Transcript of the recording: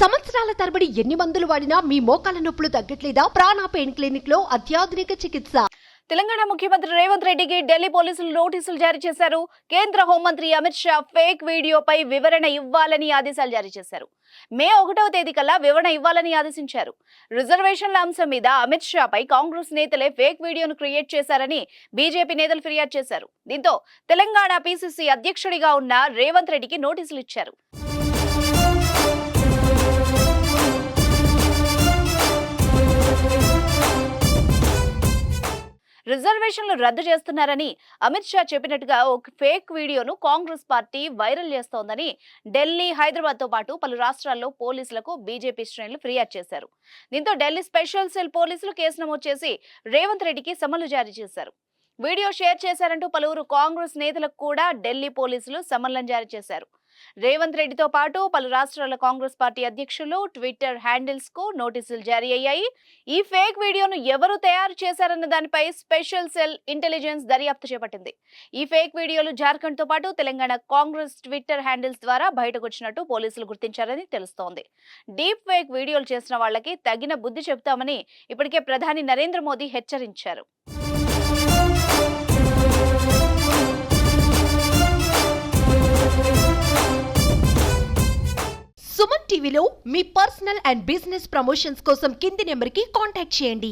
సంవత్సరాల తరబడి ఎన్ని మందులు వాడినా మీ మోకాల నొప్పులు తగ్గట్లేదా? ప్రాణ పెయిన్ క్లినిక్ లో అత్యాధునిక చికిత్స. తెలంగాణ ముఖ్యమంత్రి రేవంత్ రెడ్డికి ఢిల్లీ పోలీసులు నోటీసులు జారీ చేశారు. కేంద్ర హోంమంత్రి అమిత్ షా ఫేక్ వీడియోపై వివరణ ఇవ్వాలని ఆదేశాలు జారీ చేశారు. మే 1వ తేదీ కల్లా వివరణ ఇవ్వాలని ఆదేశించారు. రిజర్వేషన్ల అంశం మీద అమిత్ షాపై కాంగ్రెస్ నేతలే ఫేక్ వీడియోను క్రియేట్ చేశారని బీజేపీ నేతలు ఫిర్యాదు చేశారు. దీంతో తెలంగాణ పీసీసీ అధ్యక్షుడిగా ఉన్న రేవంత్ రెడ్డికి నోటీసులు ఇచ్చారు. రిజర్వేషన్లు రద్దు చేస్తున్నారని అమిత్ షా చెప్పినట్టుగా ఒక ఫేక్ వీడియోను కాంగ్రెస్ పార్టీ వైరల్ చేస్తోందని ఢిల్లీ, హైదరాబాద్ తో పాటు పలు రాష్ట్రాల్లో పోలీసులకు బీజేపీ శ్రేణులు ఫిర్యాదు చేశారు. దీంతో ఢిల్లీ స్పెషల్ సెల్ పోలీసులు కేసు నమోదు చేసి రేవంత్ రెడ్డికి సమన్లు జారీ చేశారు. వీడియో షేర్ చేశారంటూ పలువురు కాంగ్రెస్ నేతలకు కూడా ఢిల్లీ పోలీసులు సమన్లను జారీ చేశారు. రేవంత్ రెడ్డితో పాటు పలు రాష్ట్రాల కాంగ్రెస్ పార్టీ అధ్యక్షులు ట్విట్టర్ హ్యాండిల్స్ కు నోటీసులు జారీ అయ్యాయి. ఈ ఫేక్ వీడియోను ఎవరు తయారు చేశారన్న దానిపై స్పెషల్ సెల్ ఇంటెలిజెన్స్ దర్యాప్తు చేపట్టింది. ఈ ఫేక్ వీడియోలు జార్ఖండ్ తో పాటు తెలంగాణ కాంగ్రెస్ ట్విట్టర్ హ్యాండిల్స్ ద్వారా బయటకు వచ్చినట్టు పోలీసులు గుర్తించారని తెలుస్తోంది. డీప్ ఫేక్ వీడియోలు చేసిన వాళ్ళకి తగిన బుద్ధి చెబుతామని ఇప్పటికే ప్రధాని నరేంద్ర మోదీ హెచ్చరించారు. సుమన్ టీవీలో మీ పర్సనల్ అండ్ బిజినెస్ ప్రమోషన్స్ కోసం కింది నెంబర్కి కాంటాక్ట్ చేయండి.